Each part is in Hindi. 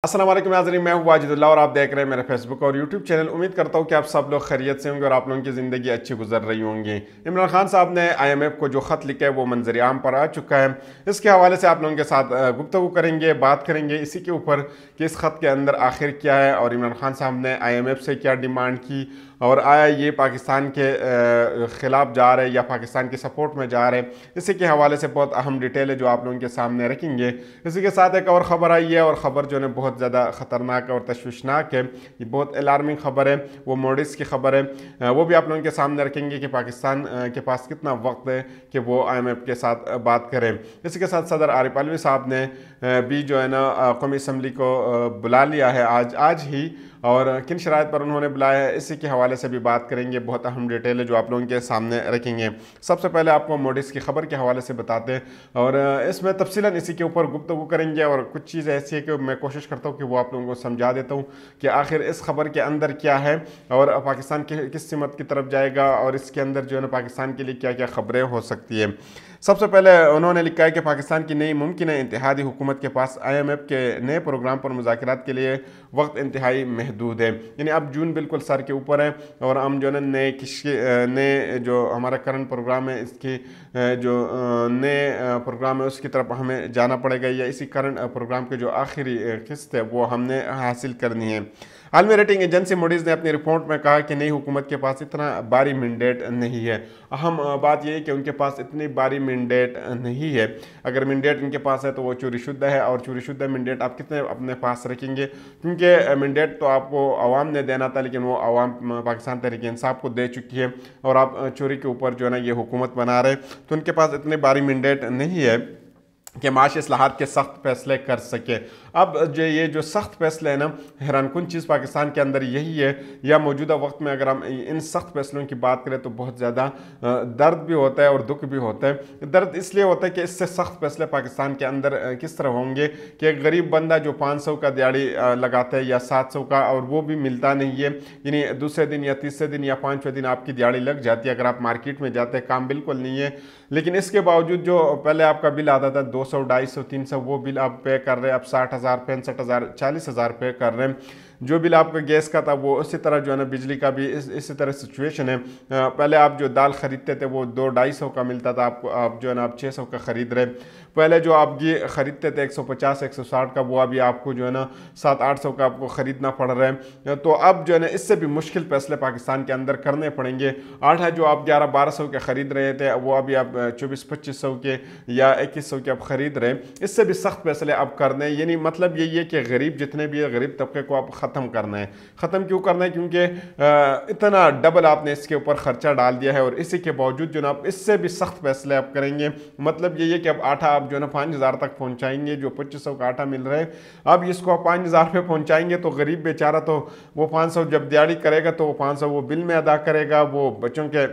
अस्सलाम वालेकुम नाज़रीन, मैं हूं वाजिदुल्ला और आप देख रहे हैं मेरे फेसबुक और यूट्यूब चैनल। उम्मीद करता हूं कि आप सब लोग खैरियत से होंगे और आप लोगों की ज़िंदगी अच्छी गुजर रही होंगी। इमरान खान साहब ने IMF को जो ख़त लिखा है वो मंजर आम पर आ चुका है। इसके हवाले से आप लोगों के साथ गुफ्तगू करेंगे, बात करेंगे इसी के ऊपर कि इस ख़त के अंदर आखिर क्या है और इमरान खान साहब ने IMF से क्या डिमांड की और आया ये पाकिस्तान के ख़िलाफ़ जा रहे या पाकिस्तान की सपोर्ट में जा रहे। इसी के हवाले से बहुत अहम डिटेल है जो आप लोगों के सामने रखेंगे। इसी के साथ एक और ख़बर आई है और ख़बर जो है बहुत ज़्यादा ख़तरनाक और तशवीशनाक है। ये बहुत अलार्मिंग ख़बर है, वो मूडीज़ की ख़बर है। वो भी आप लोगों के सामने रखेंगे कि पाकिस्तान के पास कितना वक्त है कि वो IMF के साथ बात करें। इसी के साथ सदर आरिफ अलवी साहब ने भी जो है ना कौमी असम्बली को बुला लिया है आज ही, और किन शराइत पर उन्होंने बुलाया है इसी के हवाले से भी बात करेंगे। बहुत अहम डिटेल है जो आप लोगों के सामने रखेंगे। सबसे पहले आपको मूडीज़ की ख़बर के हवाले से बताते हैं और इसमें तफसीलन इसी के ऊपर गुफ्तगू करेंगे और कुछ चीज़ ऐसी है कि मैं कोशिश करता हूँ कि वो आप लोगों को समझा देता हूँ कि आखिर इस खबर के अंदर क्या है और पाकिस्तान किस सिमत की तरफ जाएगा और इसके अंदर जो है ना पाकिस्तान के लिए क्या क्या खबरें हो सकती है। सबसे पहले उन्होंने लिखा है कि पाकिस्तान की नई मुमकिन इत्तेहादी हुकूमत के पास IMF के नए प्रोग्राम पर मुज़ाकरात के लिए वक्त इंतहाई महदूद है। यानी अब जून बिल्कुल सर के ऊपर है और हम जो है नए जो हमारा करंट प्रोग्राम है इसकी जो नए प्रोग्राम है उसकी तरफ हमें जाना पड़ेगा या इसी करंट प्रोग्राम के जो आखिरी किस्त है वो हमने हासिल करनी है। आलमी रेटिंग एजेंसी मूडीज़ ने अपनी रिपोर्ट में कहा कि नई हुकूमत के पास इतना भारी मैंडेट नहीं है। अहम बात यह है कि उनके पास इतनी भारी मैंडेट नहीं है। अगर मैंडेट इनके पास है तो वो चोरी शुद्ध है, और चोरी शुद्ध मैंडेट आप कितने अपने पास रखेंगे, क्योंकि मैंडेट तो आपको आवाम ने देना था लेकिन वो आवाम पाकिस्तान तहरीक इंसाफ को दे चुकी है और आप चोरी के ऊपर जो है ना ये हुकूमत बना रहे, तो उनके पास इतने भारी मैंडेट नहीं है कि माशी इस्लाहात के सख्त फैसले कर सके। अब ये जो सख्त फैसले हैं ना, हैरानकुन चीज़ पाकिस्तान के अंदर यही है, या मौजूदा वक्त में अगर हम इन सख्त फैसलों की बात करें तो बहुत ज़्यादा दर्द भी होता है और दुख भी होता है। दर्द इसलिए होता है कि इससे सख्त फैसले पाकिस्तान के अंदर किस तरह होंगे कि एक गरीब बंदा जो 500 का दिहाड़ी लगाता है या 700 का, और वो भी मिलता नहीं है, यानी दूसरे दिन या तीसरे दिन या 5वें दिन आपकी दिहाड़ी लग जाती है। अगर आप मार्केट में जाते हैं काम बिल्कुल नहीं है, लेकिन इसके बावजूद जो पहले आपका बिल आता था 200, 250, 300, वो बिल आप पे कर रहे हैं। अब 60,000, 65,000, 40,000 पे कर रहे हैं। जो बिल आपका गैस का था वो उसी तरह जो है ना बिजली का भी इसी तरह सिचुएशन है। पहले आप जो दाल ख़रीदते थे वो 200-250 का मिलता था, आपको आप जो है ना आप 600 का ख़रीद रहे। पहले जो आप घी ख़रीदते थे 150, 160 का, वो अभी आपको जो है ना 700-800 का आपको ख़रीदना पड़ रहा है। तो अब जो है ना इससे भी मुश्किल फैसले पाकिस्तान के अंदर करने पड़ेंगे। आटा जो आप 1100-1200 के ख़रीद रहे थे वो अभी आप 2400-2500 के या 2100 के आप ख़रीद रहे हैं। इससे भी सख्त फैसले अब करने, यानी मतलब यही है कि गरीब जितने भी है गरीब तबके को आप ख़त्म करना है। ख़त्म क्यों करना है? क्योंकि इतना डबल आपने इसके ऊपर ख़र्चा डाल दिया है और इसी के बावजूद जो ना आप इससे भी सख्त फैसले आप करेंगे। मतलब यही है कि अब आटा आप जो है ना 5000 तक पहुंचाएंगे। जो 2500 का आटा मिल रहा है अब इसको आप 5000 पे पहुंचाएंगे तो गरीब बेचारा तो वो 500 जब दिहाड़ी करेगा तो वो 500 वो बिल में अदा करेगा, वो बच्चों के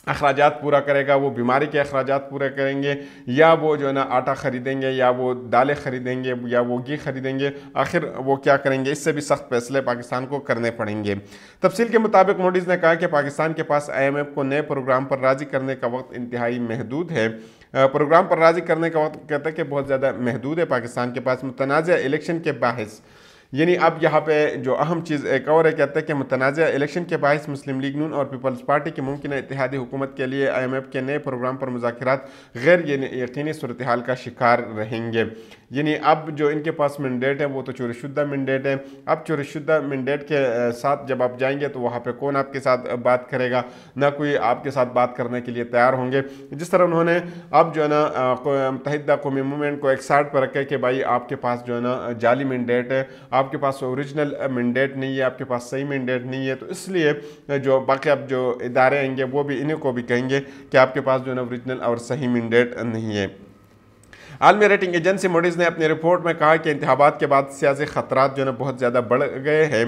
अखराजात पूरा करेगा, वो बीमारी के अखराजात पूरे करेंगे, या वो जो है ना आटा ख़रीदेंगे या वो दालें ख़रीदेंगे या वो घी ख़रीदेंगे। आखिर वो क्या करेंगे? इससे भी सख्त फैसले पाकिस्तान को करने पड़ेंगे। तफसील के मुताबिक मूडीज़ ने कहा कि पाकिस्तान के पास IMF को नए प्रोग्राम पर राज़ी करने का वक्त इंतहाई महदूद है। प्रोग्राम पर राज़ी करने का वक्त कहता है कि बहुत ज़्यादा महदूद है पाकिस्तान के पास। मुतनाज़ इलेक्शन के बाहिस, यानी अब यहाँ पे जो अहम चीज़ एक और है, कहते हैं कि मुतनाज़ इलेक्शन के बाइस मुस्लिम लीग नून और पीपल्स पार्टी की मुमकिन इत्तेहादी हुकूमत के लिए IMF के नए प्रोग्राम पर मुज़ाकरात गैर यकीनी सूरत हाल का शिकार रहेंगे। यानी अब जो इनके पास मैंडेट है वो तो चोरी शुद्धा मैंडेट है। अब चोरी शुद्धा मैंडेट के साथ जब आप जाएंगे तो वहाँ पे कौन आपके साथ बात करेगा? ना कोई आपके साथ बात करने के लिए तैयार होंगे। जिस तरह उन्होंने अब जो है ना मुत्तहिदा कौमी मूवमेंट को एक साइड पर रखा है कि भाई आपके पास जो है ना जाली मैंडेट है, आपके पास ओरिजिनल मैंडेट नहीं है, आपके पास सही मैंडेट नहीं है, तो इसलिए जो बाकी अब जो इदारे आएंगे वो भी इन्हीं को भी कहेंगे कि आपके पास जो है ना ओरिजिनल और सही मैंडेट नहीं है। आलमी रेटिंग एजेंसी मूडीज़ ने अपनी रिपोर्ट में कहा कि इंतखाबात के बाद सियासी ख़तरात जो है बहुत ज़्यादा बढ़ गए हैं।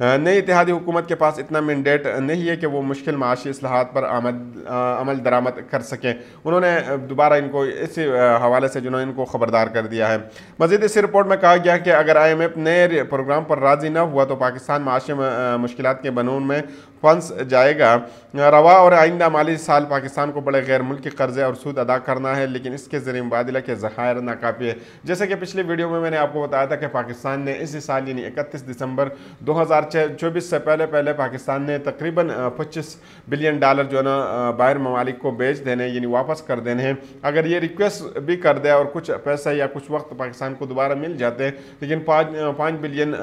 नई इत्तेहादी हुकूमत के पास इतना मैंडेट नहीं है कि वो मुश्किल माशी इस्लाहात पर अमल दरामद कर सकें। उन्होंने दोबारा इनको इसी हवाले से जिन्होंने इनको खबरदार कर दिया है। मज़ीद इस रिपोर्ट में कहा गया कि अगर IMF नए प्रोग्राम पर राज़ी न हुआ तो पाकिस्तान माशी मुश्किलात के बनून में फंस जाएगा। रवा और आइंदा माली साल पाकिस्तान को बड़े गैर मुल्की कर्जे और सूद अदा करना है, लेकिन इसके ज़रिए मुबादला के ज़खायर नाकाफ़ी है। जैसे कि पिछली वीडियो में मैंने आपको बताया था कि पाकिस्तान ने इसी साल यानी 31 दिसंबर 2024 से पहले पाकिस्तान ने तकरीबन $25 बिलियन जो है ना बाहर ममालिक को बेच देने यानी वापस कर देने हैं। अगर ये रिक्वेस्ट भी कर दे और कुछ पैसा या कुछ वक्त पाकिस्तान को दोबारा मिल जाते हैं, लेकिन 5 बिलियन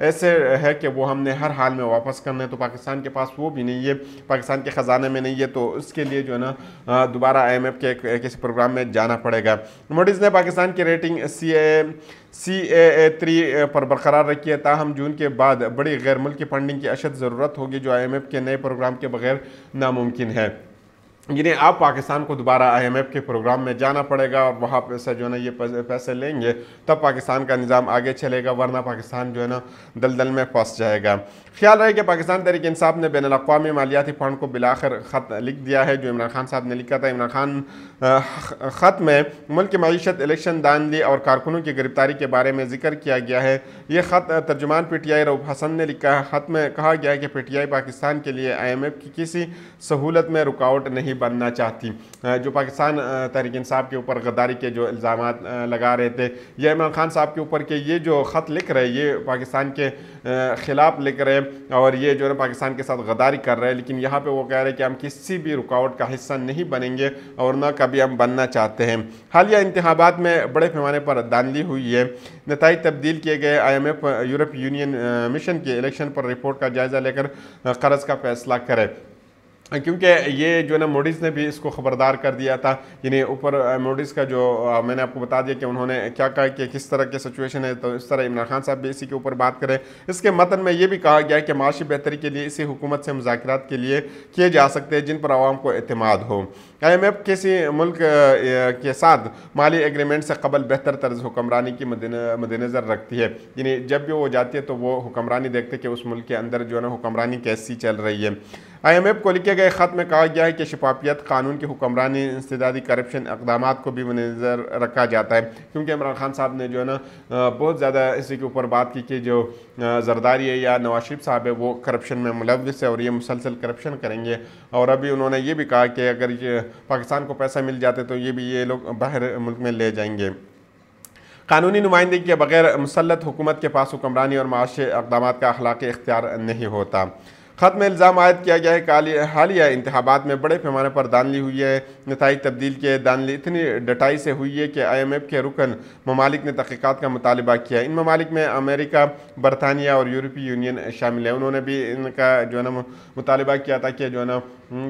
ऐसे है कि वो हमने हर हाल में वापस करने, तो पाकिस्तान के पास वो भी नहीं है, पाकिस्तान के ख़जाने में नहीं है, तो उसके लिए जो है ना दोबारा IMF के किसी प्रोग्राम में जाना पड़ेगा। मूडीज़ ने पाकिस्तान की रेटिंग CAA3 पर बरकरार रखी है, ताहम जून के बाद बड़ी गैर मुल्की फंडिंग की अशद ज़रूरत होगी जो IMF के नए प्रोग्राम के बगैर नामुमकिन है। यानी अब पाकिस्तान को दोबारा IMF के प्रोग्राम में जाना पड़ेगा और वहाँ से जो है ना ये पैसे लेंगे, तब पाकिस्तान का निज़ाम आगे चलेगा, वरना पाकिस्तान जो है ना दलदल में फंस जाएगा। ख्याल रहे कि पाकिस्तान तहरीक इंसाफ ने बैनुल अक़वामी मालियाती फ़ंड को बिलाखिर ख़त लिख दिया है जो इमरान खान साहब ने लिखा था। इमरान खान ख़त में मुल्क की मईशत, इलेक्शन, दानली और कारकुनों की गिरफ्तारी के बारे में जिक्र किया गया है। ये ख़त तर्जुमान PTI रऊफ़ हसन ने लिखा है। ख़त में कहा गया है कि PTI पाकिस्तान के लिए IMF की किसी सहूलत में रुकावट नहीं बनना चाहती। जो पाकिस्तान तहरीक इंसाफ के ऊपर गद्दारी के जो इल्ज़ामात लगा रहे थे या इमरान खान साहब के ऊपर के ये जो ख़त लिख रहे ये पाकिस्तान के ख़िलाफ़ लिख रहे और ये जो है पाकिस्तान के साथ गद्दारी कर रहे हैं, लेकिन यहाँ पे वो कह रहे हैं कि हम किसी भी रुकावट का हिस्सा नहीं बनेंगे और न कभी हम बनना चाहते हैं। हालिया इंतखाबात में बड़े पैमाने पर धांधली हुई है। नताइज तब्दील किए गए। IMF यूरोप यूनियन मिशन के इलेक्शन पर रिपोर्ट का जायज़ा लेकर कर्ज का फैसला करे, क्योंकि ये जो है ना मूडीज़ ने भी इसको ख़बरदार कर दिया था। यानी ऊपर मूडीज़ का जो मैंने आपको बता दिया कि उन्होंने क्या कहा कि किस तरह की सिचुएशन है, तो इस तरह इमरान खान साहब भी इसी के ऊपर बात करें। इसके मतन में ये भी कहा गया है कि माशी बेहतरी के लिए इसी हुकूमत से मुज़ाकरात के लिए किए जा सकते हैं जिन पर आवाम को एतमाद हो। IMF किसी मुल्क के साथ माली एग्रीमेंट से कबल बेहतर तर्ज हुक्मरानी की मद्देनज़र रखती है। यानी जब भी वो जाती है तो वो हुक्मरानी देखते कि उस मुल्क के अंदर जो है ना हुक्मरानी कैसी चल रही है। IMF को लिखे गए ख़त में कहा गया है कि शफाफियत, कानून की हुक्मरानी, इंसदादी करप्शन इक़दामात को भी मद्देनज़र रखा जाता है, क्योंकि इमरान खान साहब ने जो है ना बहुत ज़्यादा इसी के ऊपर बात की कि जो जरदारी है या नवाज शरीफ साहब है वो करप्शन में मुलव्विस है और ये मुसलसल करप्शन करेंगे। और अभी उन्होंने ये भी कहा कि अगर ये पाकिस्तान को पैसा मिल जाते तो ये लोग बाहर मुल्क में ले जाएंगे। कानूनी नुमाइंदगी के बगैर मुसल्लत हुकूमत के पास हुक्मरानी और माशी इक़दामात का अखलाक़ी इख्तियार नहीं होता। ख़त में इल्ज़ाम आयद किया गया है कि हालिया इंतखाबात में बड़े पैमाने पर दानली हुई है। नताइज तब्दील के दानली इतनी डटाई से हुई है कि IMF के रुकन ममालिक ने तहक़ीक़ात का मुतालबा किया। इन ममालिक में अमेरिका, बरतानिया और यूरोपीय यूनियन शामिल है। उन्होंने भी इनका जो है ना मुतालबा किया था कि जो है ना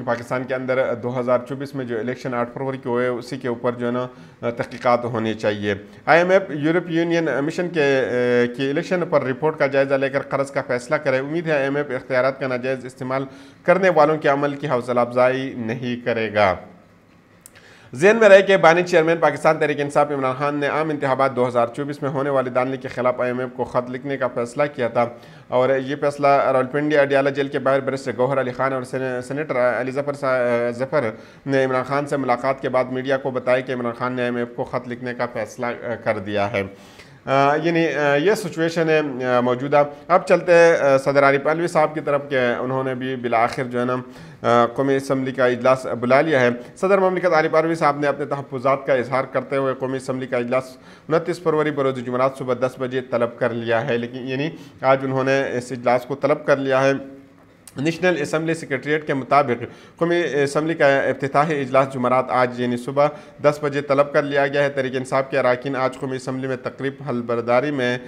पाकिस्तान के अंदर 2024 में जो इलेक्शन 8 फरवरी को हुए उसी के ऊपर जो है ना तहक़ीक़ात होनी चाहिए। IMF यूरोप यूनियन मिशन के इलेक्शन पर रिपोर्ट का जायज़ा लेकर कर्ज का फैसला करे। उम्मीद है IMF इख्तियारात का नाजायज़ इस्तेमाल करने वालों के अमल की हौसला अफजाई नहीं करेगा। ज़हन में रहे कि बानी चेयरमैन पाकिस्तान तहरीक इंसाफ इमरान खान ने आम इंतखाबात 2024 में होने वाली दानली के खिलाफ IMF को ख़त लिखने का फैसला किया था और ये फैसला रावलपिंडी अडियाला जेल के बाहर बैरिस्टर गौहर अली खान और सेनेटर अली ज़फ़र ने इमरान खान से मुलाकात के बाद मीडिया को बताया कि इमरान खान ने IMF को ख़त लिखने का फैसला कर दिया है। यानी ये सिचुएशन है मौजूदा। अब चलते हैं सदर आरिफ अलवी साहब की तरफ के उन्होंने भी बिलाखिर जो है ना कौमी असम्बली का इजलास बुला लिया है। सदर ममलिकत आरिफ अलवी साहब ने अपने तहफ़्फ़ुज़ात का इजहार करते हुए कौमी असम्बली का इजलास 29 फरवरी बरोज़ जुमेरात सुबह 10 बजे तलब कर लिया है। लेकिन यानी आज उन्होंने इस इजलास को तलब कर लिया है। नेशनल असम्बली सेक्रेटरीट के मुताबिक कौमी असम्बली का इफ्तिताही इजलास जुमेरात आज यानी सुबह 10 बजे तलब कर लिया गया है। तहरीक इंसाफ के अरकान आज कौमी असम्बली में तकरीब हलबरदारी में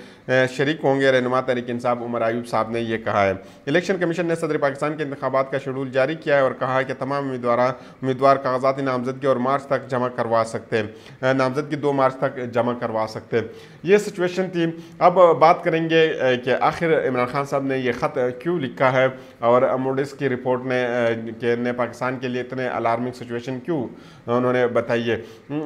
शरीक होंगे। रहनुमा तहरीक इंसाफ उमर अयूब साहब ने यह कहा है। इलेक्शन कमीशन ने सदर पाकिस्तान के इंतखाबात का शेड्यूल जारी किया है और कहा है कि तमाम उम्मीदवार कागजाती नामजदगी और मार्च तक जमा करवा सकते हैं, नामजदगी 2 मार्च तक जमा करवा सकते हैं। ये सिचुएशन थी। अब बात करेंगे कि आखिर इमरान खान साहब ने यह ख़त क्यों लिखा है और मूडीज़ की रिपोर्ट ने पाकिस्तान के लिए इतने अलार्मिंग सिचुएशन क्यों उन्होंने बताई है।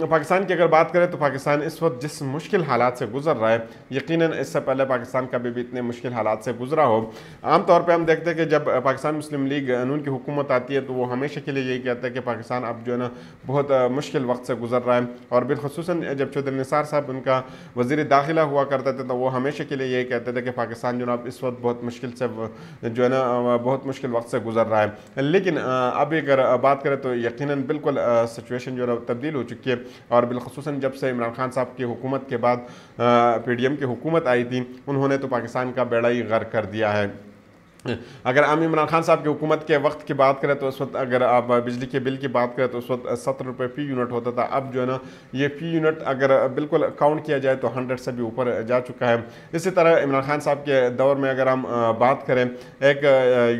पाकिस्तान की अगर बात करें तो पाकिस्तान इस वक्त जिस मुश्किल हालात से गुजर रहा है, यकीनन इससे पहले पाकिस्तान कभी भी इतने मुश्किल हालात से गुजरा हो। आमतौर पर हम देखते हैं कि जब पाकिस्तान मुस्लिम लीग नून की हुकूमत आती है तो वो हमेशा के लिए यही कहता है कि पाकिस्तान अब जो है ना बहुत मुश्किल वक्त से गुजर रहा है। और बिलखसूसन जब चौधरी निसार साहब उनका वज़ीर दाखिला हुआ करते थे तो वो हमेशा के लिए यही कहते थे कि पाकिस्तान जो ना इस वक्त बहुत मुश्किल से जो है ना बहुत मुश्किल वक्त से गुजर रहा है। लेकिन अब अगर बात करें तो यकीनन बिल्कुल सिचुएशन जो है तब्दील हो चुकी है। और बिलखसूसन जब से इमरान खान साहब की हुकूमत के बाद PDM की हुकूमत आई थी, उन्होंने तो पाकिस्तान का बेड़ा ही गर्क कर दिया है। अगर हम इमरान खान साहब की हुकूमत के वक्त की बात करें तो उस वक्त अगर आप बिजली के बिल की बात करें तो उस वक्त 70 रुपये फ़ी यूनिट होता था। अब जो है ना ये फ़ी यूनिट अगर बिल्कुल काउंट किया जाए तो 100 से भी ऊपर जा चुका है। इसी तरह इमरान खान साहब के दौर में अगर हम बात करें एक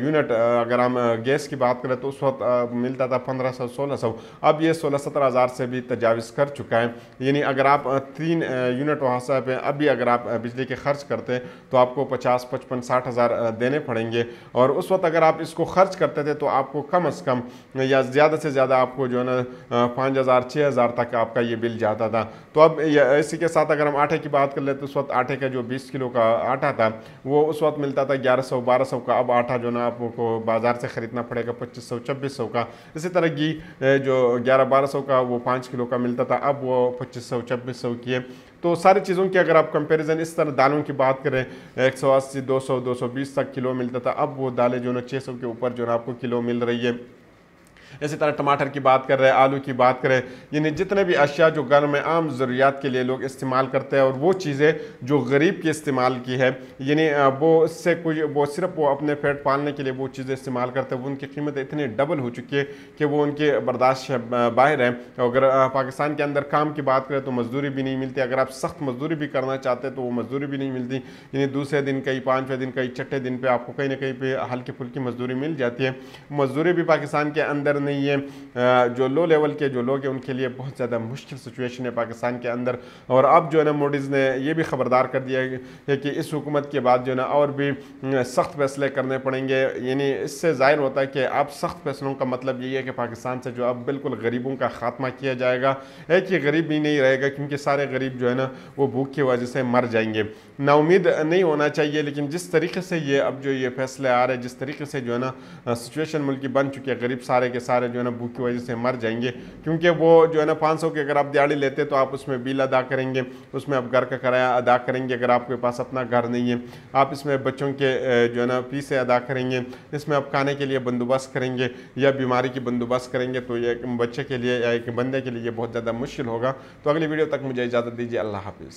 यूनिट अगर हम गैस की बात करें तो उस वक्त मिलता था 1500-1600, अब ये 16-17 हज़ार से भी तजाविज़ कर चुका है। यानी अगर आप 3 यूनिट वहाँ से पे अभी अगर आप बिजली के खर्च करते हैं तो आपको 50-55-60 हज़ार देने पड़ेंगे। और उस वक्त अगर आप इसको खर्च करते थे तो आपको कम से कम या ज़्यादा से ज़्यादा आपको जो है ना 5,000-6,000 तक आपका ये बिल जाता था। तो अब इसी के साथ अगर हम आटे की बात कर ले तो उस वक्त आटे का जो 20 किलो का आटा था वो उस वक्त मिलता था 1100-1200 का। अब आटा जो ना आपको बाज़ार से ख़रीदना पड़ेगा 2500-2600 का। इसी तरह घी जो 1100-1200 का वो 5 किलो का मिलता था, अब वो 2500-2600 की है। तो सारी चीज़ों की अगर आप कंपैरिजन इस तरह दालों की बात करें 180-200-220 तक किलो मिलता था, अब वो दालें जो ना 600 के ऊपर जो ना आपको किलो मिल रही है। इसी तरह टमाटर की बात कर रहे हैं, आलू की बात करें, यानी जितने भी अशिया जो घर में आम ज़रूरियात के लिए लोग इस्तेमाल करते हैं और वो चीज़ें जो गरीब की इस्तेमाल की है, यानी वो इससे कुछ वो सिर्फ वो अपने पेट पालने के लिए वो चीज़ें इस्तेमाल करते हैं, वो उनकी कीमत इतनी डबल हो चुकी है कि वो उनके बर्दाश्त बाहर है। अगर पाकिस्तान के अंदर काम की बात करें तो मजदूरी भी नहीं मिलती। अगर आप सख्त मजदूरी भी करना चाहते हैं तो वो मजदूरी भी नहीं मिलती। यानी दूसरे दिन कई 5वें दिन कई छठे दिन पर आपको कहीं ना कहीं पे हल्की फुल्की मजदूरी मिल जाती है। मजदूरी भी पाकिस्तान के अंदर नहीं है। जो लो लेवल के जो लोग हैं उनके लिए बहुत ज़्यादा मुश्किल सिचुएशन है पाकिस्तान के अंदर। और अब जो है ना मोडीज़ ने ये भी ख़बरदार कर दिया है कि इस हुकूमत के बाद जो है ना और भी सख्त फैसले करने पड़ेंगे। यानी इससे ज़ाहिर होता है कि अब सख्त फैसलों का मतलब यही है कि पाकिस्तान से जो अब बिल्कुल गरीबों का ख़ात्मा किया जाएगा। एक ही गरीब भी नहीं रहेगा क्योंकि सारे गरीब जो है ना वो भूख की वजह से मर जाएंगे। नाउमीद नहीं होना चाहिए, लेकिन जिस तरीके से ये अब जो ये फैसले आ रहे हैं, जिस तरीके से जो है ना सिचुएशन मुल्क की बन चुकी है, गरीब सारे के सारे जो है ना भूख की वजह से मर जाएंगे। क्योंकि वो जो है ना 500 की अगर आप दिहाड़ी लेते तो आप उसमें बिल अदा करेंगे, उसमें आप घर का किराया अदा करेंगे, अगर आपके पास अपना घर नहीं है आप इसमें बच्चों के जो है ना फीसें अदा करेंगे, इसमें आप खाने के लिए बंदोबस्त करेंगे या बीमारी की बंदोबस्त करेंगे। तो ये एक बच्चे के लिए या एक बंदे के लिए ये बहुत ज़्यादा मुश्किल होगा। तो अगली वीडियो तक मुझे इजाज़त दीजिए। अल्लाह हाफिज़।